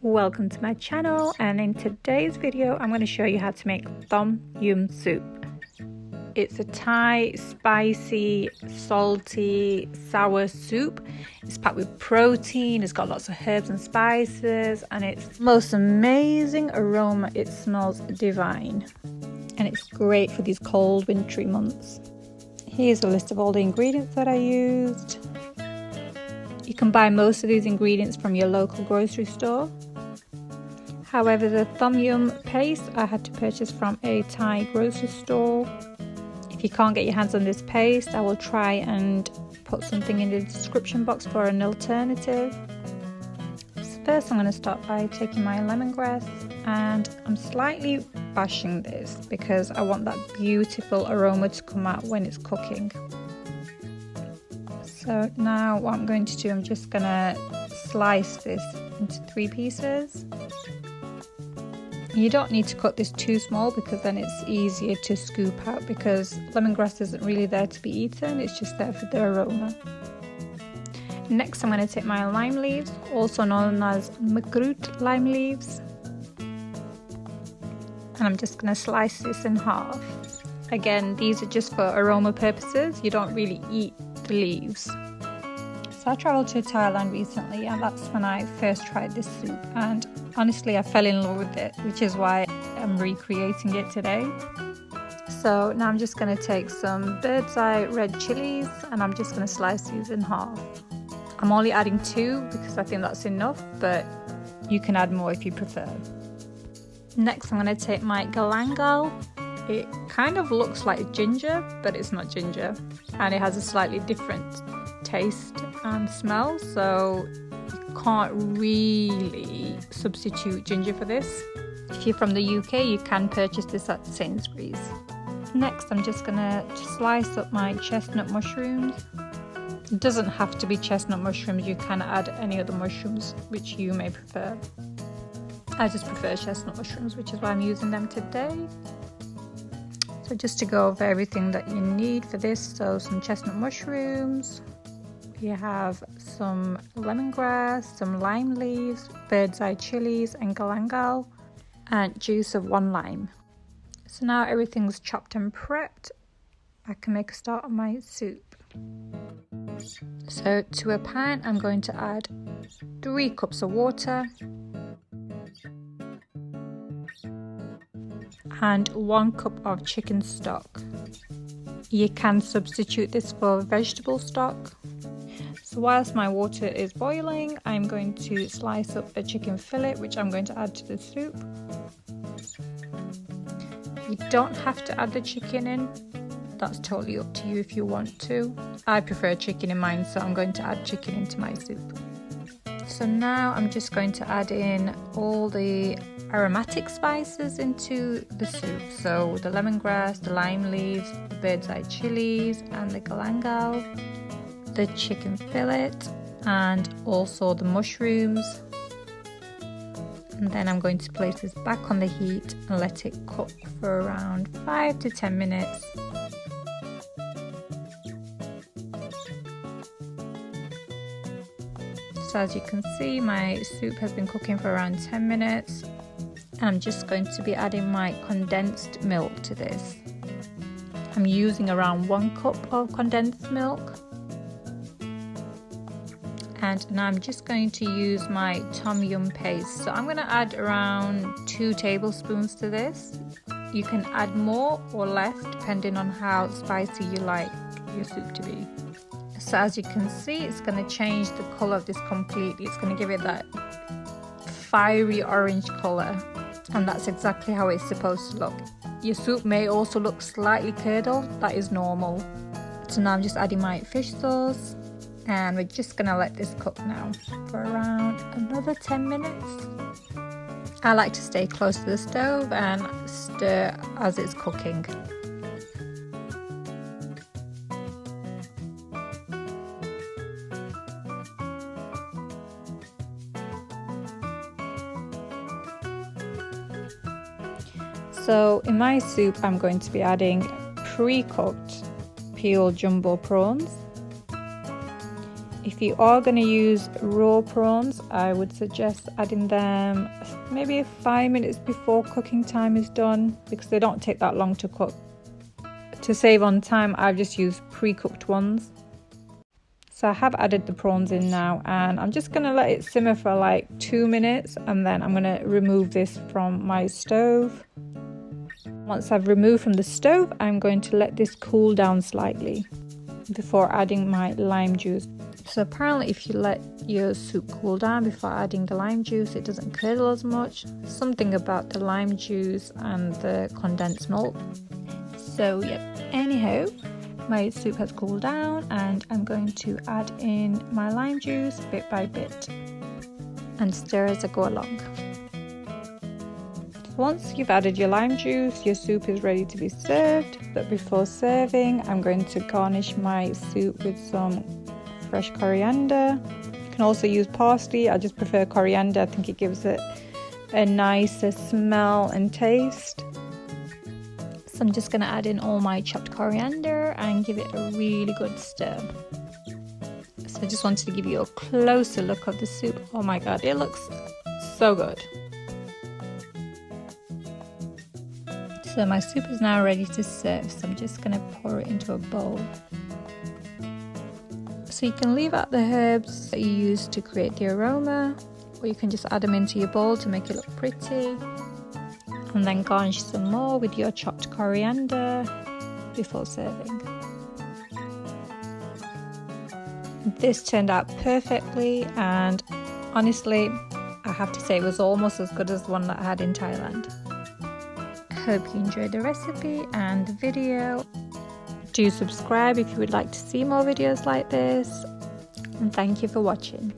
Welcome to my channel, and in today's video I'm going to show you how to make Tom Yum soup. It's a Thai spicy, salty, sour soup. It's packed with protein, it's got lots of herbs and spices, and it's the most amazing aroma. It smells divine and it's great for these cold wintry months. Here's a list of all the ingredients that I used. You can buy most of these ingredients from your local grocery store. However, the Tom Yum paste I had to purchase from a Thai grocery store. If you can't get your hands on this paste, I will try and put something in the description box for an alternative. So first I'm going to start by taking my lemongrass, and I'm slightly bashing this because I want that beautiful aroma to come out when it's cooking. So now what I'm going to do, I'm just going to slice this into 3 pieces. You don't need to cut this too small because then it's easier to scoop out, because lemongrass isn't really there to be eaten, it's just there for the aroma. Next I'm going to take my lime leaves, also known as makrut lime leaves, and I'm just going to slice this in half. Again, these are just for aroma purposes, you don't really eat the leaves. So I travelled to Thailand recently, and that's when I first tried this soup, and honestly I fell in love with it, which is why I'm recreating it today. So now I'm just going to take some bird's eye red chilies, and I'm just going to slice these in half. I'm only adding 2 because I think that's enough, but you can add more if you prefer. Next I'm going to take my galangal. It kind of looks like ginger, but it's not ginger, and it has a slightly different taste and smell, so you can't really substitute ginger for this. If you're from the UK, you can purchase this at Sainsbury's. Next I'm just gonna slice up my chestnut mushrooms. It doesn't have to be chestnut mushrooms, you can add any other mushrooms which you may prefer. I just prefer chestnut mushrooms, which is why I'm using them today. So just to go over everything that you need for this, so some chestnut mushrooms, you have some lemongrass, some lime leaves, bird's eye chilies and galangal, and juice of 1 lime. So now everything's chopped and prepped, I can make a start on my soup. So to a pan I'm going to add 3 cups of water and 1 cup of chicken stock. You can substitute this for vegetable stock. So whilst my water is boiling, I'm going to slice up a chicken fillet, which I'm going to add to the soup. You don't have to add the chicken in, that's totally up to you if you want to. I prefer chicken in mine, so I'm going to add chicken into my soup. So now I'm just going to add in all the aromatic spices into the soup. So the lemongrass, the lime leaves, the bird's eye chilies and the galangal, the chicken fillet, and also the mushrooms. And then I'm going to place this back on the heat and let it cook for around 5 to 10 minutes. So as you can see, my soup has been cooking for around 10 minutes. And I'm just going to be adding my condensed milk to this. I'm using around 1 cup of condensed milk. And now I'm just going to use my Tom Yum paste. So I'm going to add around 2 tablespoons to this. You can add more or less depending on how spicy you like your soup to be. So as you can see, it's going to change the colour of this completely. It's going to give it that fiery orange colour, and that's exactly how it's supposed to look. Your soup may also look slightly curdled, that is normal. So now I'm just adding my fish sauce, and we're just going to let this cook now for around another 10 minutes. I like to stay close to the stove and stir as it's cooking. So in my soup I'm going to be adding pre-cooked peeled jumbo prawns. If you are going to use raw prawns, I would suggest adding them maybe 5 minutes before cooking time is done, because they don't take that long to cook. To save on time, I've just used pre-cooked ones. So I have added the prawns in now, and I'm just going to let it simmer for like 2 minutes, and then I'm going to remove this from my stove. Once I've removed from the stove, I'm going to let this cool down slightly before adding my lime juice. So apparently if you let your soup cool down before adding the lime juice, it doesn't curdle as much. Something about the lime juice and the condensed milk. So yep, anyhow, my soup has cooled down and I'm going to add in my lime juice bit by bit and stir as I go along. Once you've added your lime juice, your soup is ready to be served. But before serving, I'm going to garnish my soup with some fresh coriander. You can also use parsley. I just prefer coriander. I think it gives it a nicer smell and taste. So I'm just going to add in all my chopped coriander and give it a really good stir. So I just wanted to give you a closer look of the soup. Oh my god, it looks so good. So my soup is now ready to serve, so I'm just going to pour it into a bowl. So you can leave out the herbs that you use to create the aroma, or you can just add them into your bowl to make it look pretty. And then garnish some more with your chopped coriander before serving. This turned out perfectly, and honestly, I have to say it was almost as good as the one that I had in Thailand. Hope you enjoyed the recipe and the video. Do subscribe if you would like to see more videos like this, and thank you for watching.